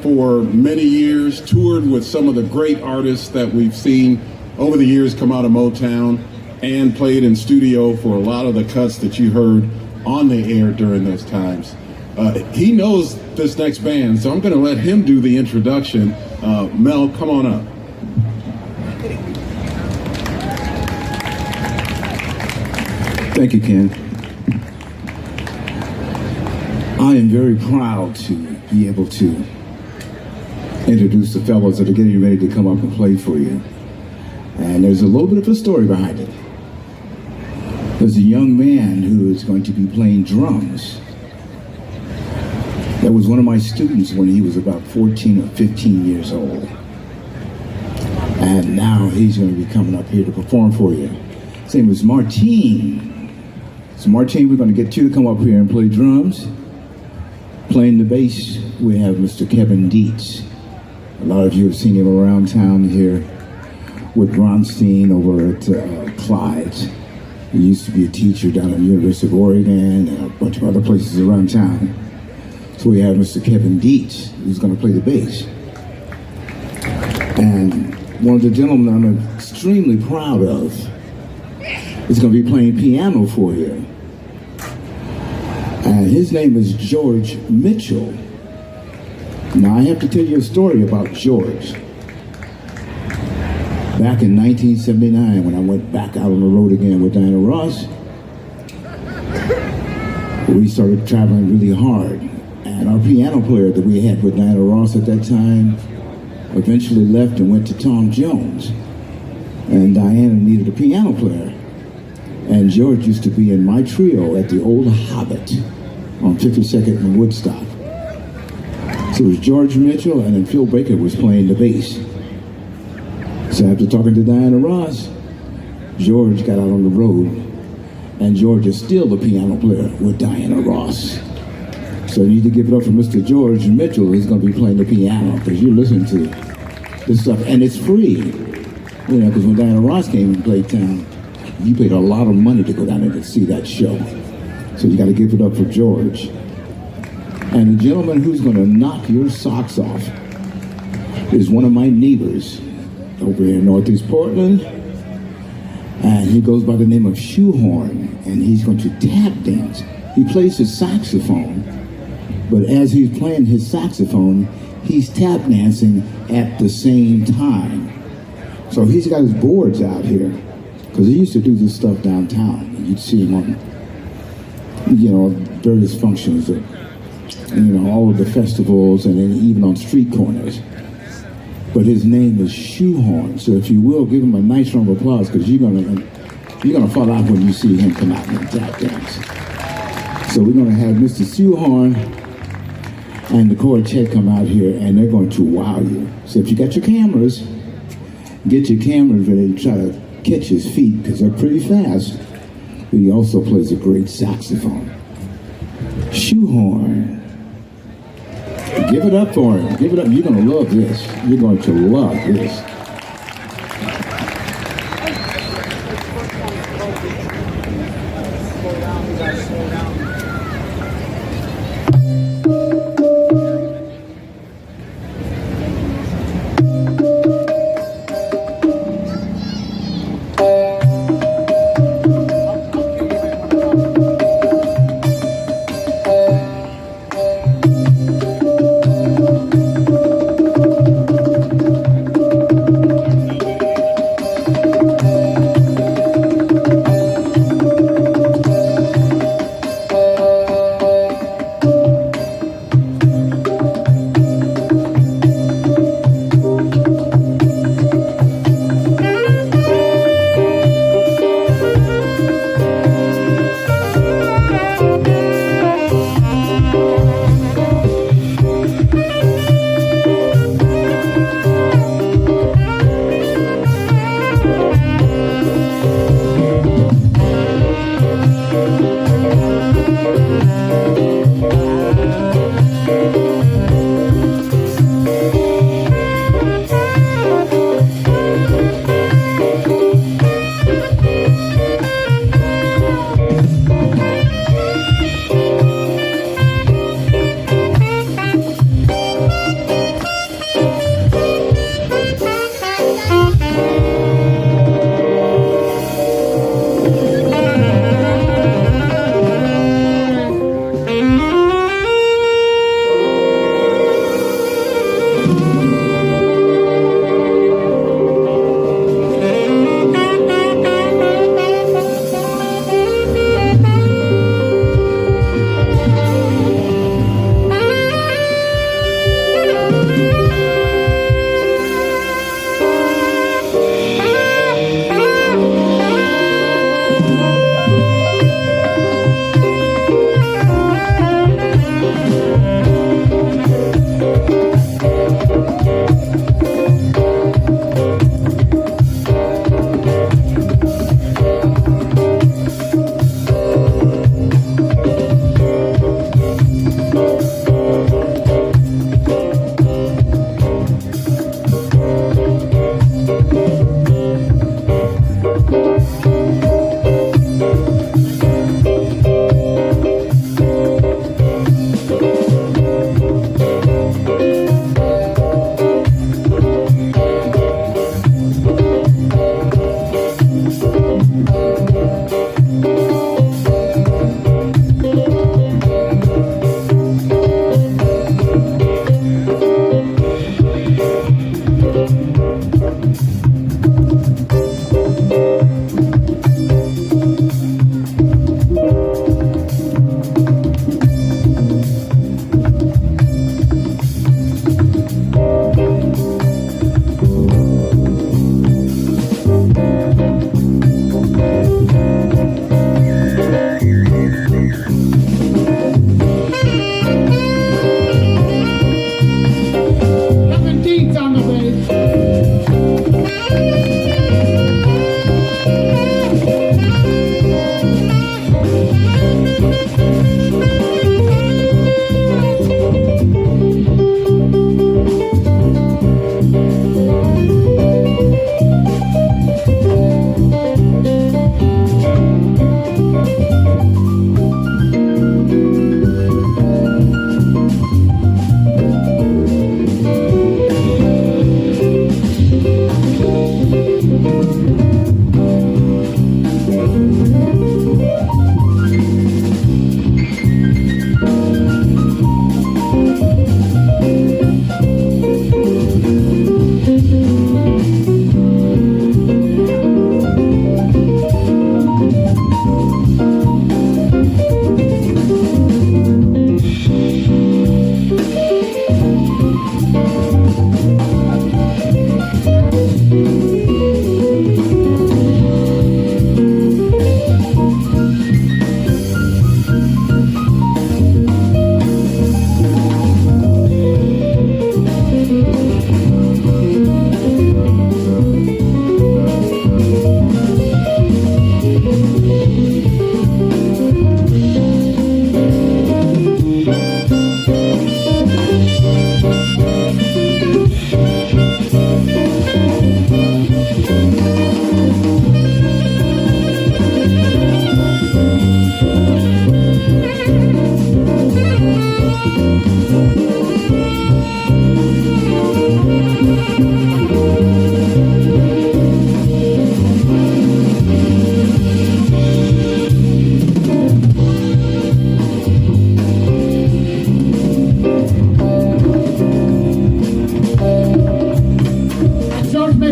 for many years, toured with some of the great artists that we've seen over the years come out of Motown, and played in studio for a lot of the cuts that you heard on the air during those times. He knows this next band, so I'm going to let him do the introduction. Mel, come on up. Thank you, Ken. I am very proud to be able to introduce the fellows that are getting ready to come up and play for you. And there's a little bit of a story behind it. There's a young man who is going to be playing drums. That was one of my students when he was about 14 or 15 years old. And now he's going to be coming up here to perform for you. His name is Martine. So Martine, we're going to get you to come up here and play drums. Playing the bass, we have Mr. Kevin Dietz. A lot of you have seen him around town here with Bronstein over at Clyde's. He used to be a teacher down at the University of Oregon and a bunch of other places around town. So we have Mr. Kevin Dietz, who's going to play the bass. And one of the gentlemen I'm extremely proud of is going to be playing piano for you. And his name is George Mitchell. Now I have to tell you a story about George. Back in 1979, when I went back out on the road again with Diana Ross, we started traveling really hard. And our piano player that we had with Diana Ross at that time eventually left and went to Tom Jones. And Diana needed a piano player. And George used to be in my trio at the Old Hobbit on 52nd and Woodstock. So it was George Mitchell, and then Phil Baker was playing the bass. So after talking to Diana Ross, George got out on the road, and George is still the piano player with Diana Ross. So you need to give it up for Mr. George Mitchell. He's going to be playing the piano, because you listen to this stuff, and it's free. You know, because when Diana Ross came and played town, you paid a lot of money to go down there to see that show. So you got to give it up for George. And the gentleman who's going to knock your socks off is one of my neighbors over here in Northeast Portland. And he goes by the name of Shoehorn, and he's going to tap dance. He plays his saxophone, but as he's playing his saxophone, he's tap dancing at the same time. So he's got his boards out here, because he used to do this stuff downtown. You'd see him on, you know, various functions, you know, all of the festivals, and then even on street corners. But his name is Shoehorn. So if you will, give him a nice round of applause, because you're gonna fall out when you see him come out and tap dance. So we're gonna have Mr. Shoehorn and the quartet come out here, and they're going to wow you. So if you got your cameras, get your cameras ready to try to catch his feet, because they're pretty fast. But he also plays a great saxophone. Shoehorn. Give it up for him. Give it up. You're going to love this. You're going to love this.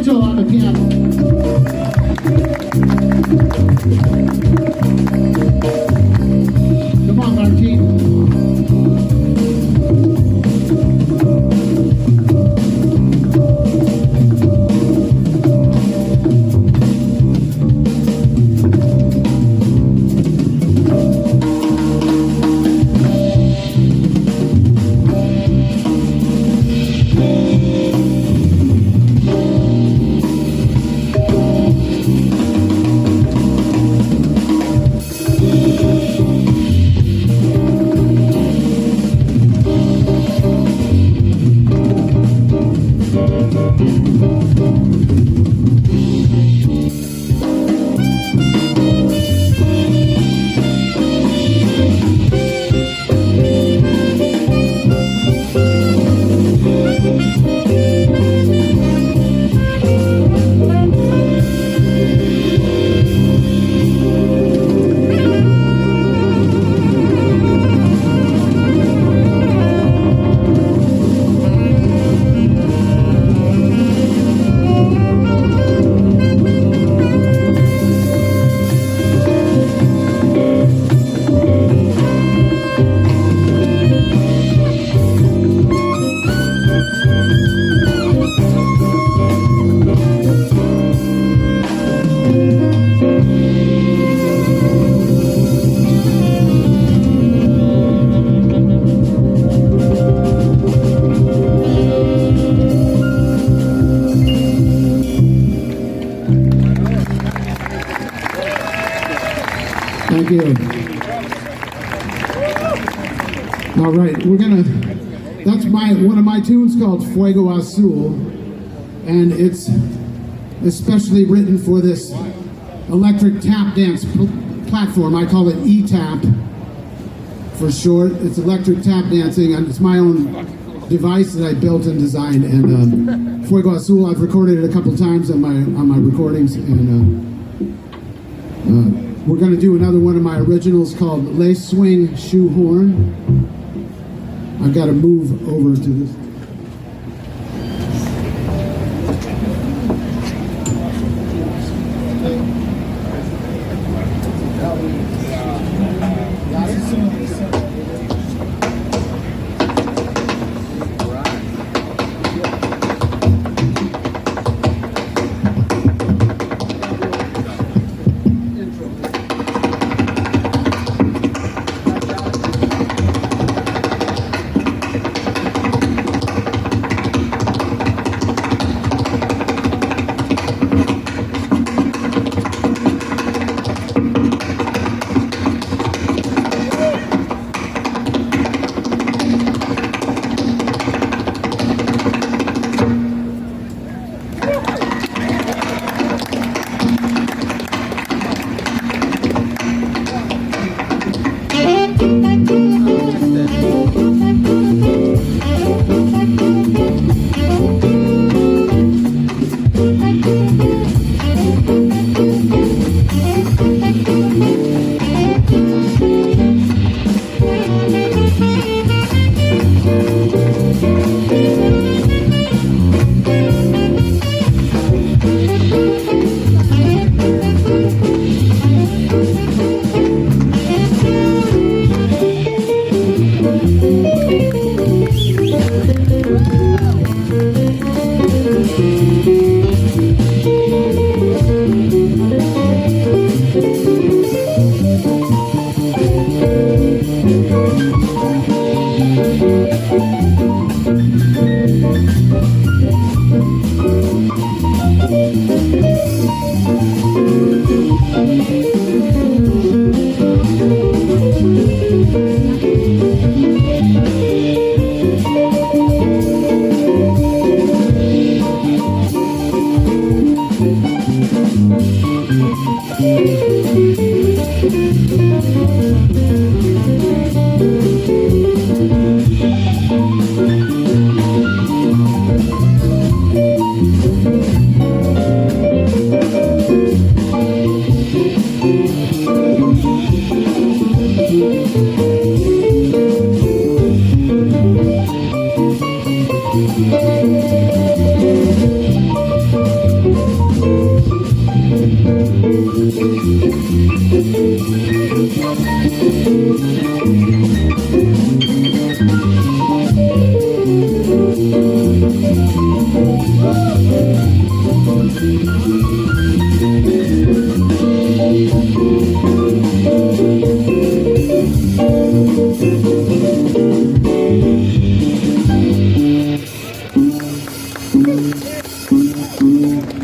On the piano. Come on, Martine. Thank you. All right, that's one of my tunes called Fuego Azul, and it's especially written for this electric tap dance platform. I call it E-Tap for short. It's electric tap dancing, and it's my own device that I built and designed. And Fuego Azul, I've recorded it a couple times on my recordings, and we're going to do another one of my originals called Lay Swing Shoehorn. I've got to move over to this.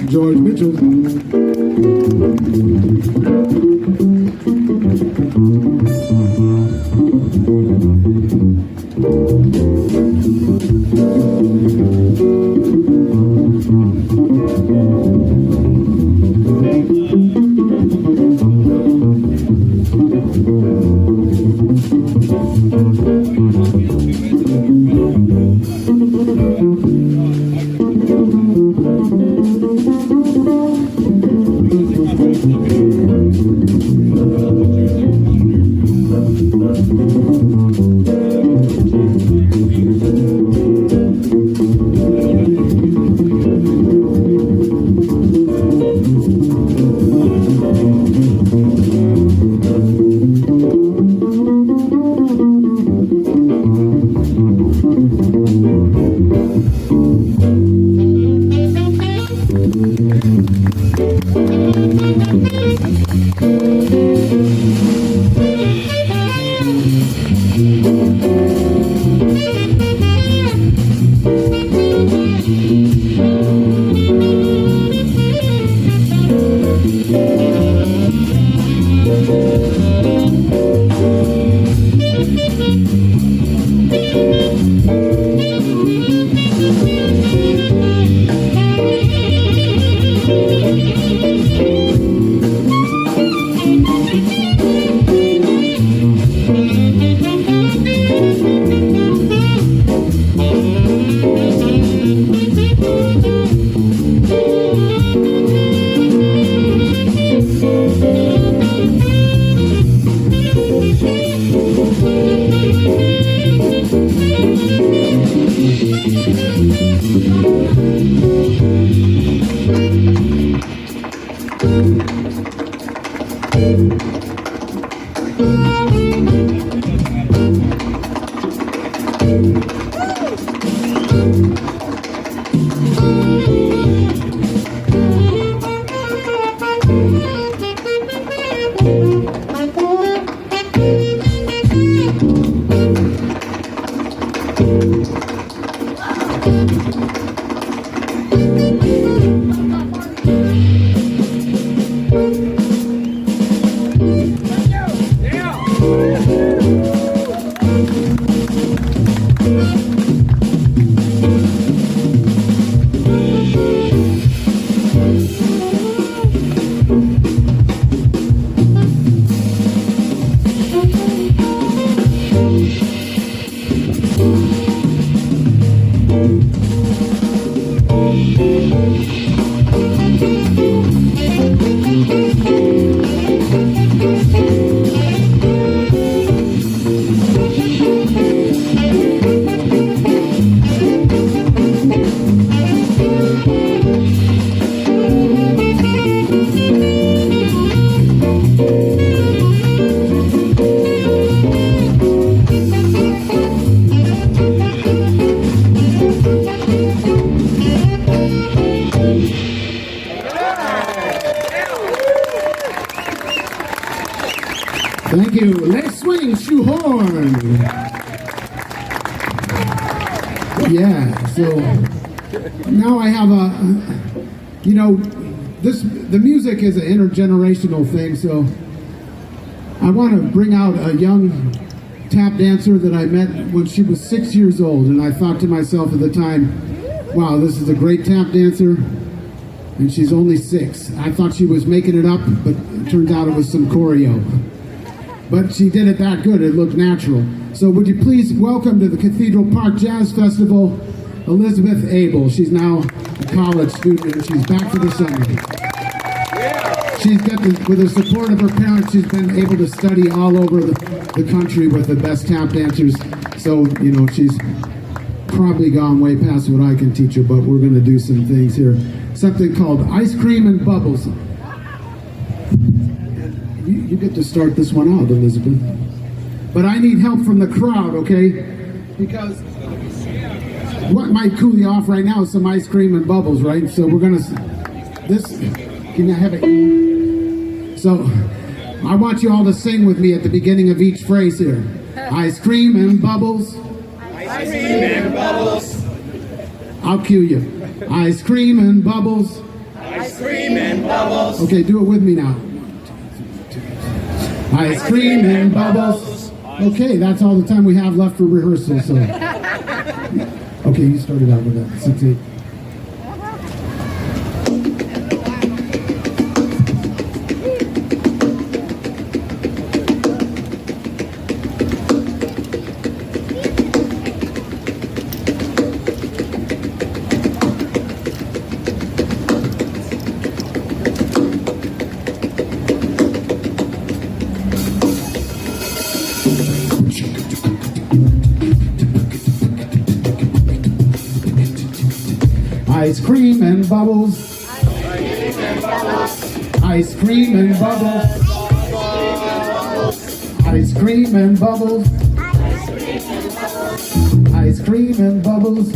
George Mitchell. Thank you. Let's swing, Shoehorn. Yeah, so now I have the music is an intergenerational thing, so I want to bring out a young tap dancer that I met when she was 6 years old, and I thought to myself at the time, wow, this is a great tap dancer, and she's only 6. I thought she was making it up, but it turned out it was some choreo. But she did it that good, it looked natural. So would you please welcome to the Cathedral Park Jazz Festival, Elizabeth Abel. She's now a college student and she's back for the summer. She's got with the support of her parents, she's been able to study all over the country with the best tap dancers. So, she's probably gone way past what I can teach her, but we're going to do some things here. Something called Ice Cream and Bubbles. You get to start this one out, Elizabeth. But I need help from the crowd, okay? Because what might cool you off right now is some ice cream and bubbles, right? So we're going to... Can I have it? So I want you all to sing with me at the beginning of each phrase here. Ice cream and bubbles. Ice cream and bubbles. I'll cue you. Ice cream and bubbles. Ice cream and bubbles. Okay, do it with me now. Ice cream and bubbles. Okay, that's all the time we have left for rehearsal. So, okay, you started out with that. 6/8. Ice cream and bubbles. Ice cream and bubbles. Ice cream and bubbles. Ice cream and bubbles.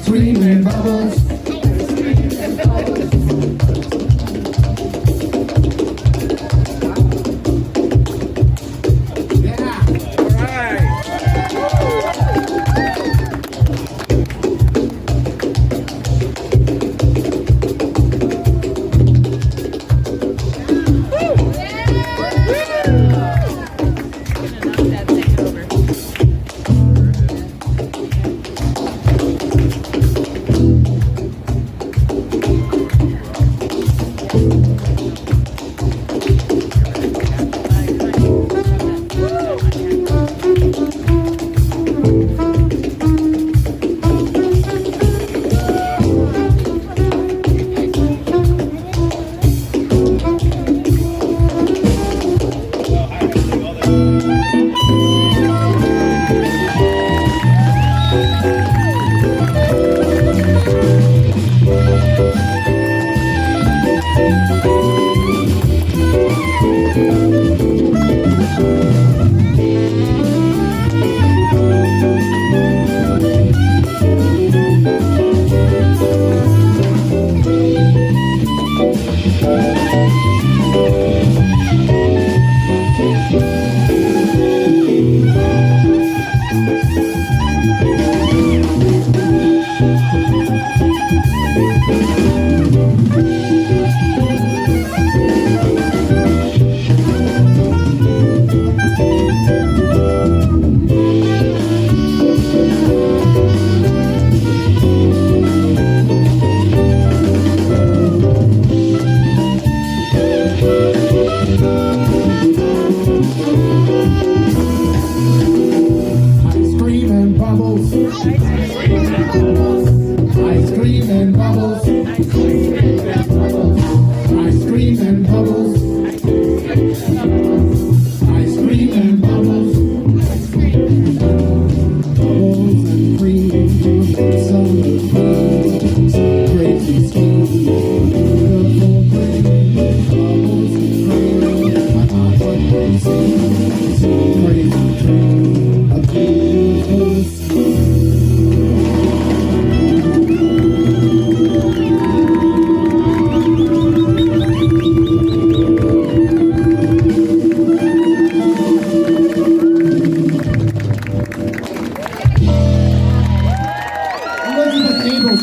screaming bubbles.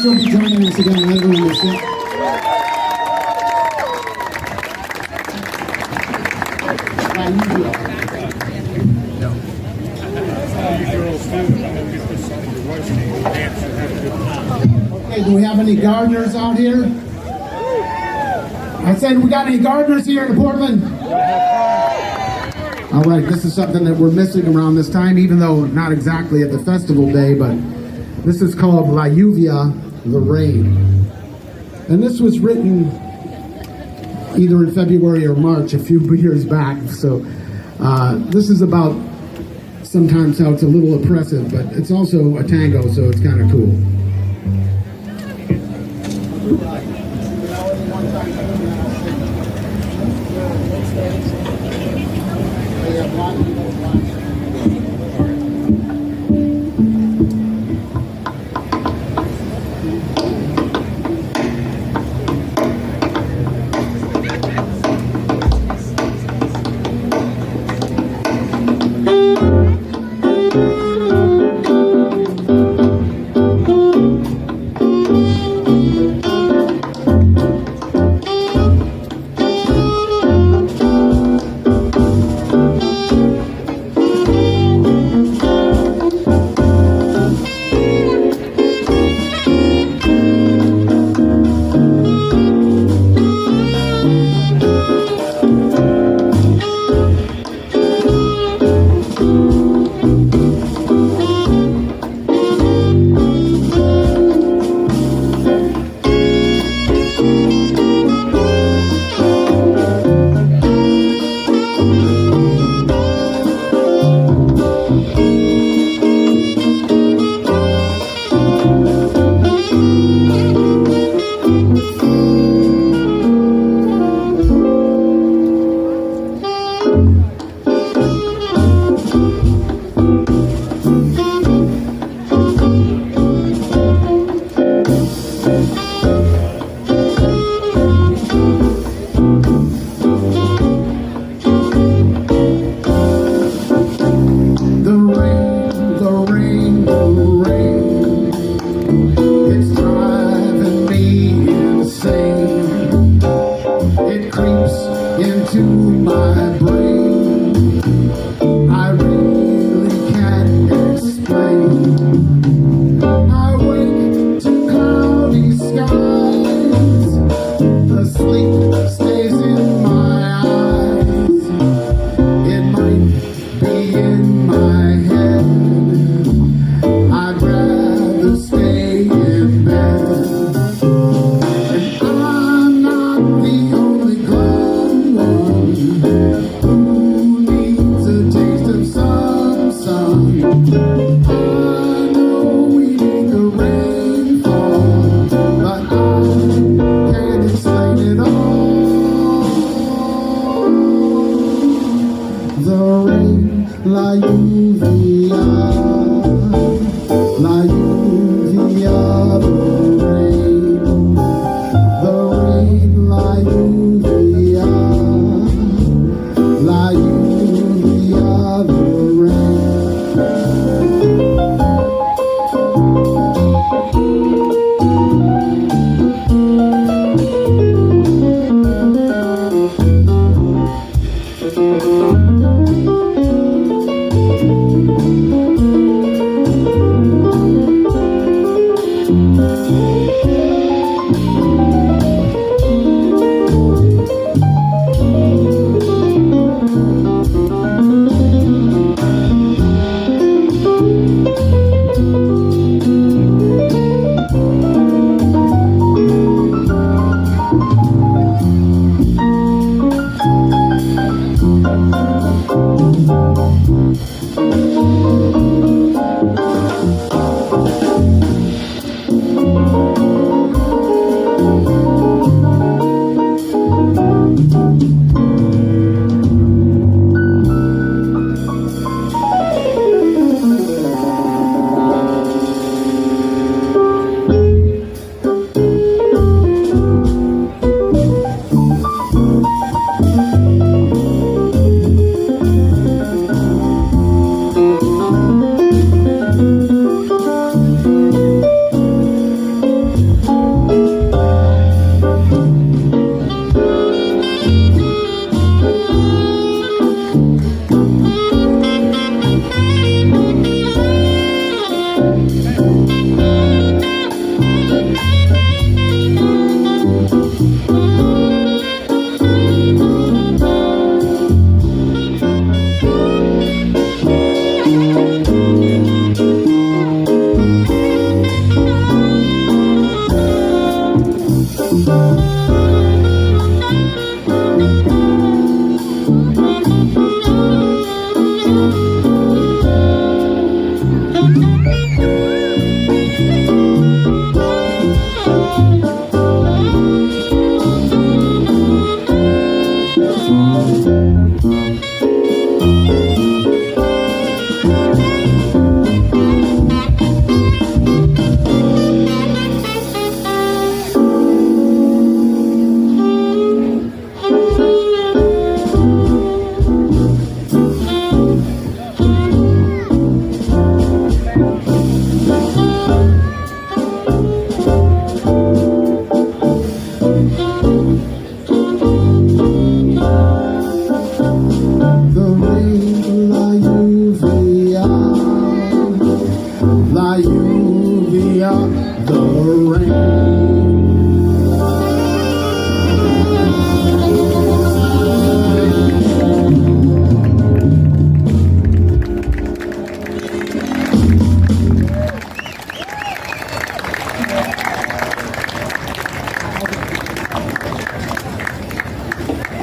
She'll be joining us again later in the set. Okay, do we have any gardeners out here? I said, we got any gardeners here in Portland? All right, this is something that we're missing around this time, even though not exactly at the festival day, but this is called La Lluvia, the rain. And this was written either in February or March a few years back. So this is about sometimes how it's a little oppressive, but it's also a tango, so it's kind of cool.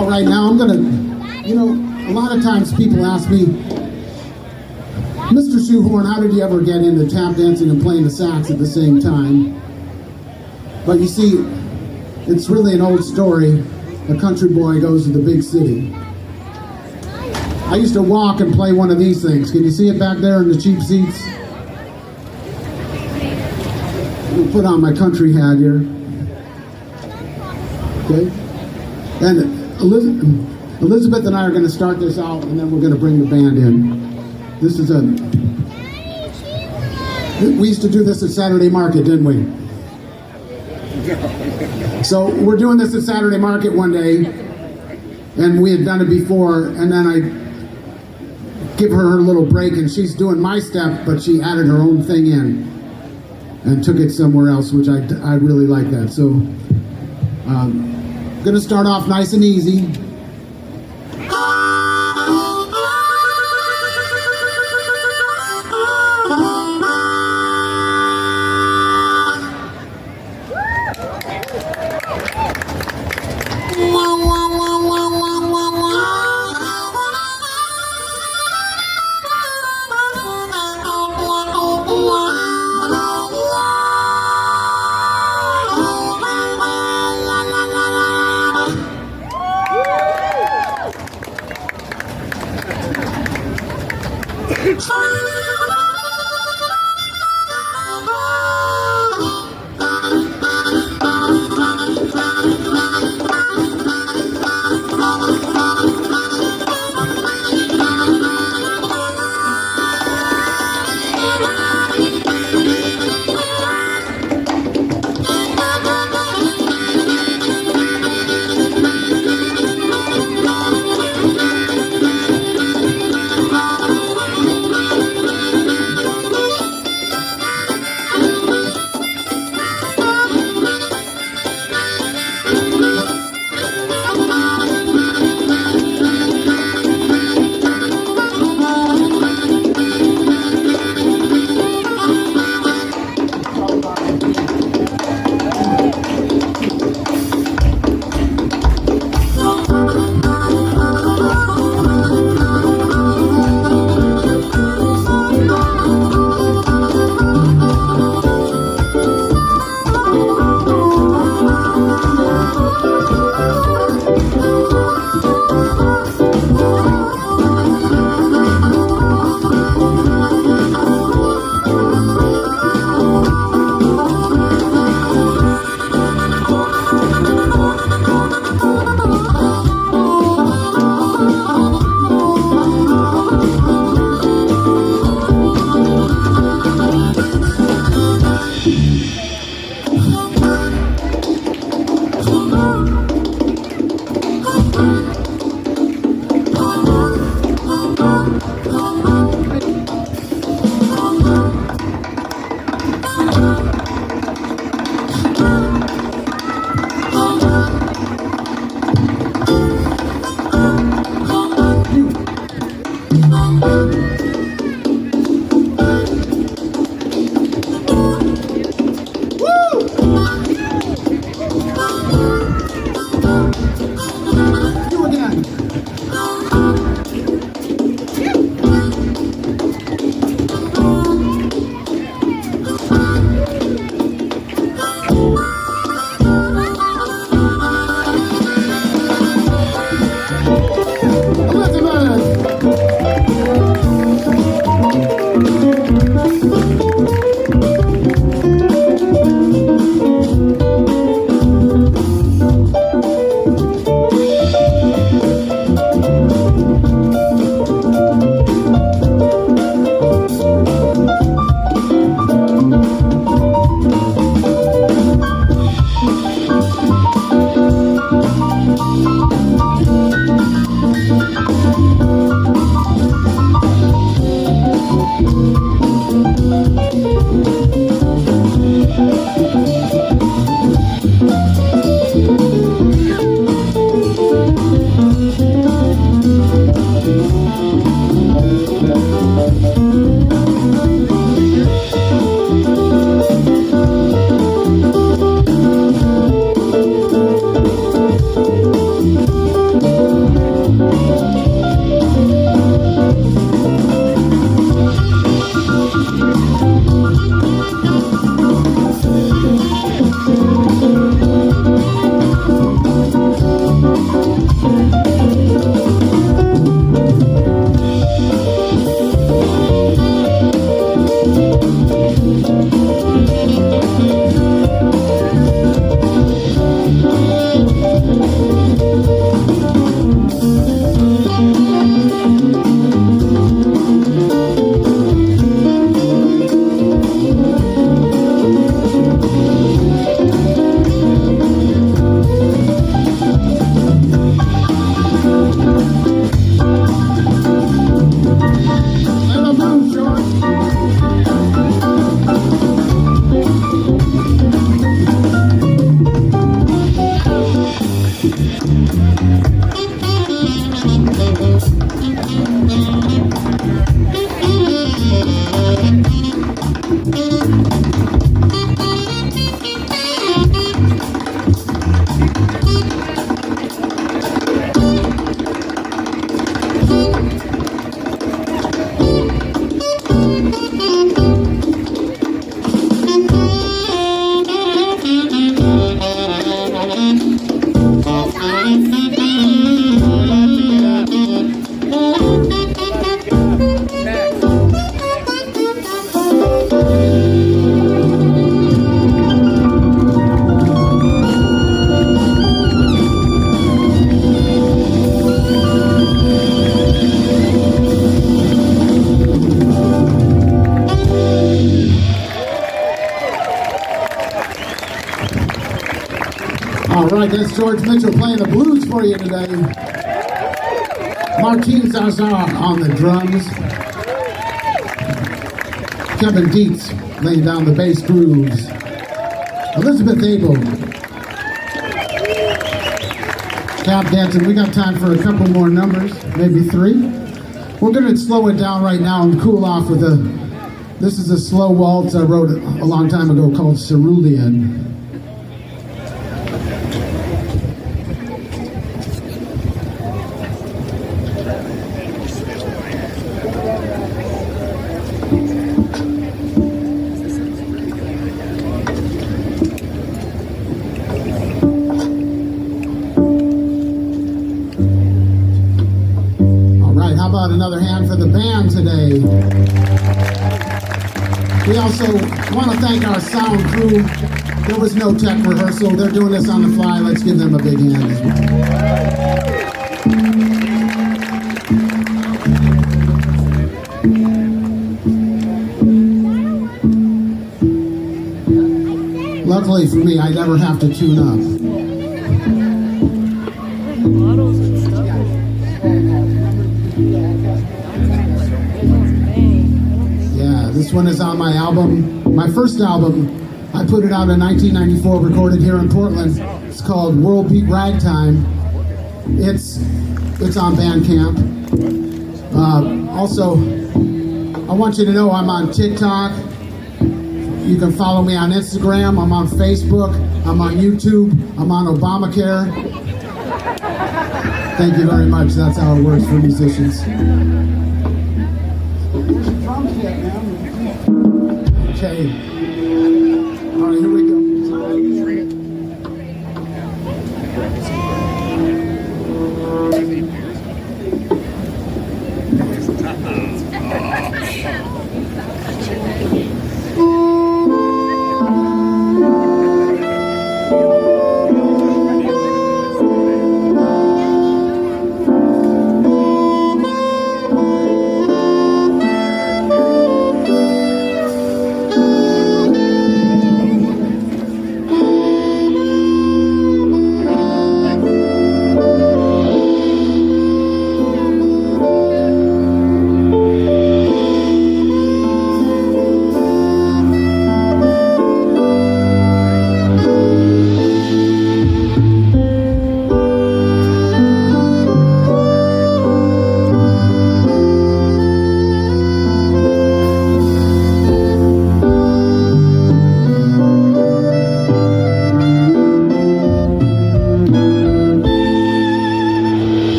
All right, now I'm gonna, a lot of times people ask me, Mr. Shoehorn, how did you ever get into tap dancing and playing the sax at the same time? But you see, it's really an old story. A country boy goes to the big city. I used to walk and play one of these things. Can you see it back there in the cheap seats? I'll put on my country hat here. Okay? And Elizabeth and I are going to start this out, and then we're going to bring the band in. This is we used to do this at Saturday Market, didn't we? So we're doing this at Saturday Market one day, and we had done it before, and then I give her her little break, and she's doing my step, but she added her own thing in and took it somewhere else, which I really like that. So going to start off nice and easy. All right, that's George Mitchell playing the blues for you today. Martin Zaza on the drums. Kevin Dietz laying down the bass grooves. Elizabeth Abel. Tap dancing. We got time for a couple more numbers, maybe 3. We're going to slow it down right now and cool off with this is a slow waltz I wrote a long time ago called Cerulean. Another hand for the band today. We also want to thank our sound crew. There was no tech rehearsal. They're doing this on the fly. Let's give them a big hand as well. Luckily for me, I never have to tune up. This one is on my album, my first album. I put it out in 1994, recorded here in Portland. It's called World Beat Ragtime. It's on Bandcamp. Also, I want you to know I'm on TikTok. You can follow me on Instagram. I'm on Facebook. I'm on YouTube. I'm on Obamacare. Thank you very much. That's how it works for musicians. Okay. All right, here we go.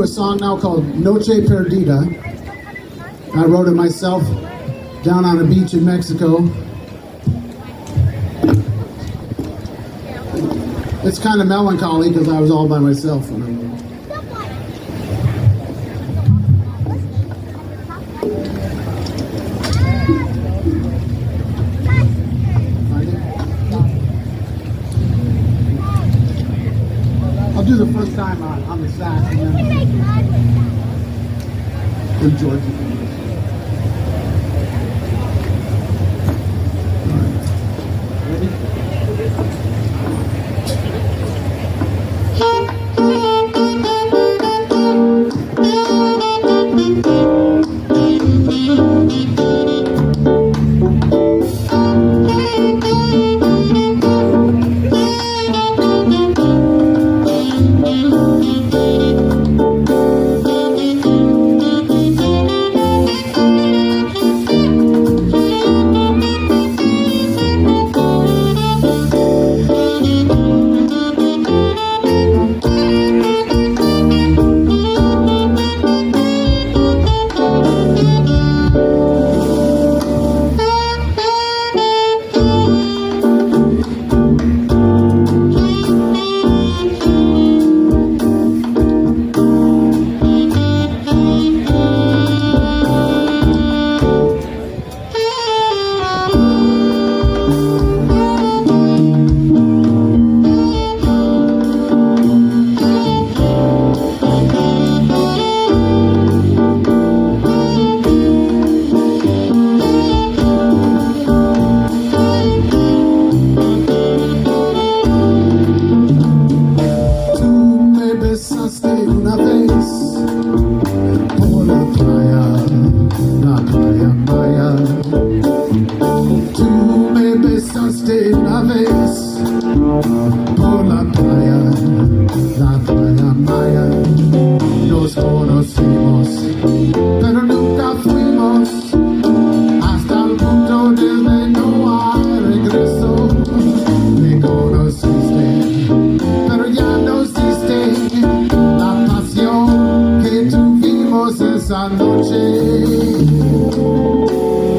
a song now called Noche Perdida. I wrote it myself down on a beach in Mexico. It's kind of melancholy because I was all by myself when I wrote it. I'll do the first time on the sax and then George.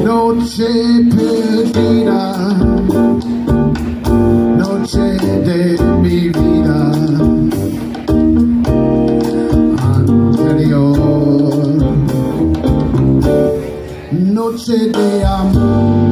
Noche perdida, noche de mi vida anterior, noche de amor.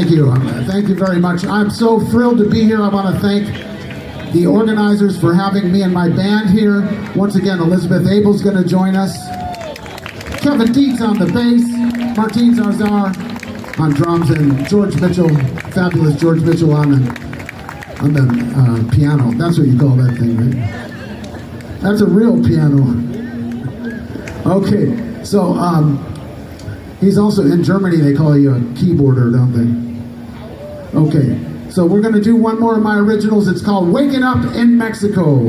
Thank you. Thank you very much. I'm so thrilled to be here. I want to thank the organizers for having me and my band here. Once again, Elizabeth Abel's going to join us. Kevin Dietz on the bass, Martin Zarzar on drums, and George Mitchell, fabulous George Mitchell on the piano. That's what you call that thing, right? That's a real piano. Okay, so he's also in Germany. They call you a keyboarder, don't they? Okay, so we're going to do one more of my originals. It's called "Waking Up in Mexico."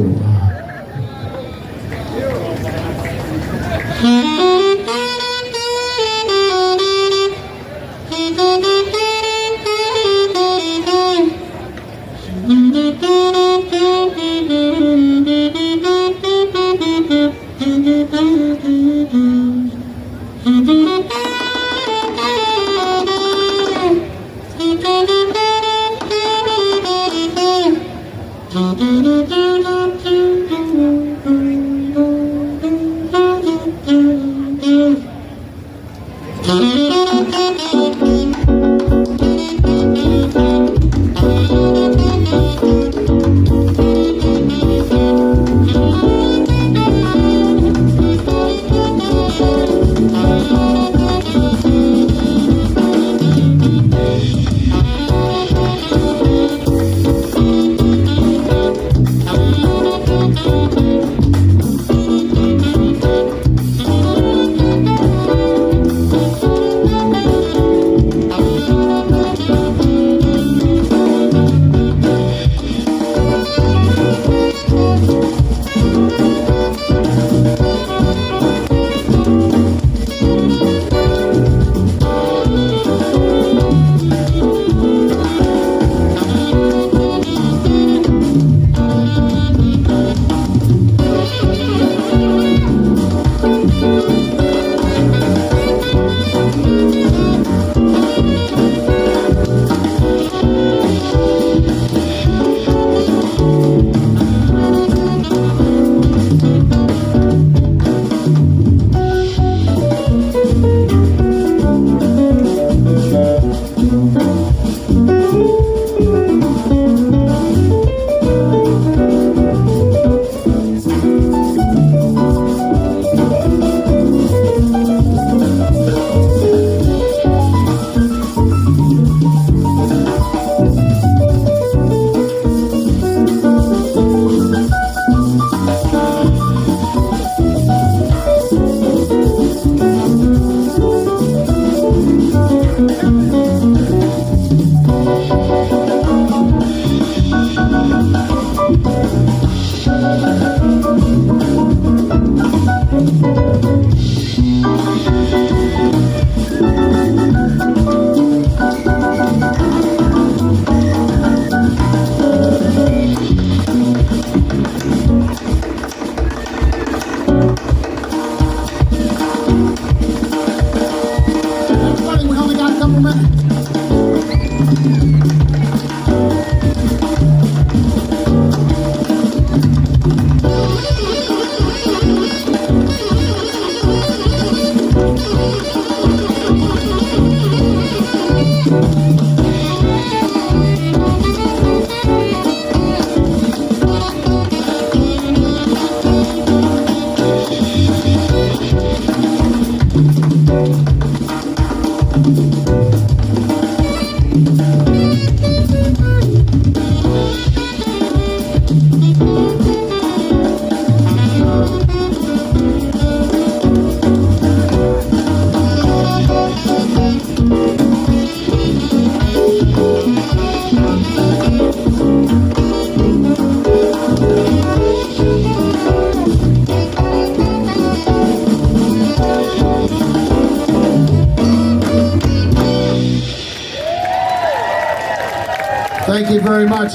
Thank you very much.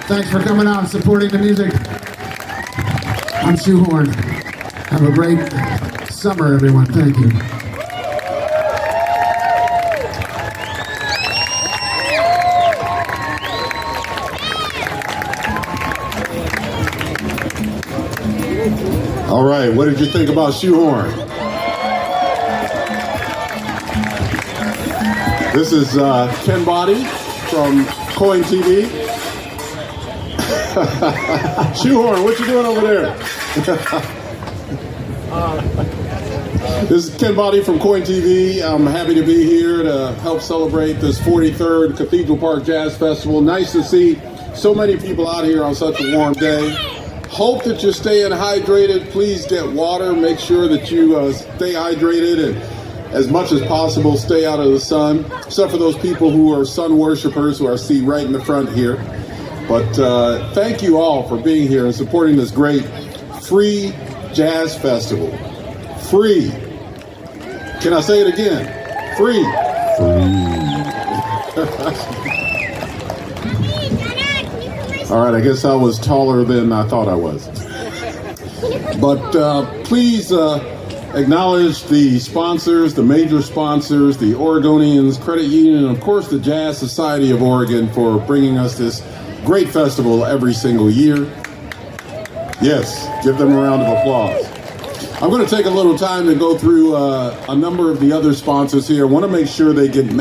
Thanks for coming out and supporting the music. I'm Shoehorn. Have a great summer, everyone. Thank you. All right, what did you think about Shoehorn? This is Ken Body from Coin TV. Shoehorn, what you doing over there? This is Ken Body from Coin TV. I'm happy to be here to help celebrate this 43rd Cathedral Park Jazz Festival. Nice to see so many people out here on such a warm day. Hope that you're staying hydrated. Please get water. Make sure that you stay hydrated and as much as possible stay out of the sun, except for those people who are sun worshipers who I see right in the front here. But thank you all for being here and supporting this great free jazz festival. Free. Can I say it again? Free. All right, I guess I was taller than I thought I was. But please acknowledge the sponsors, the major sponsors, the Oregonians Credit Union, and of course the Jazz Society of Oregon for bringing us this great festival every single year. Yes, give them a round of applause. I'm going to take a little time to go through a number of the other sponsors here. I want to make sure they get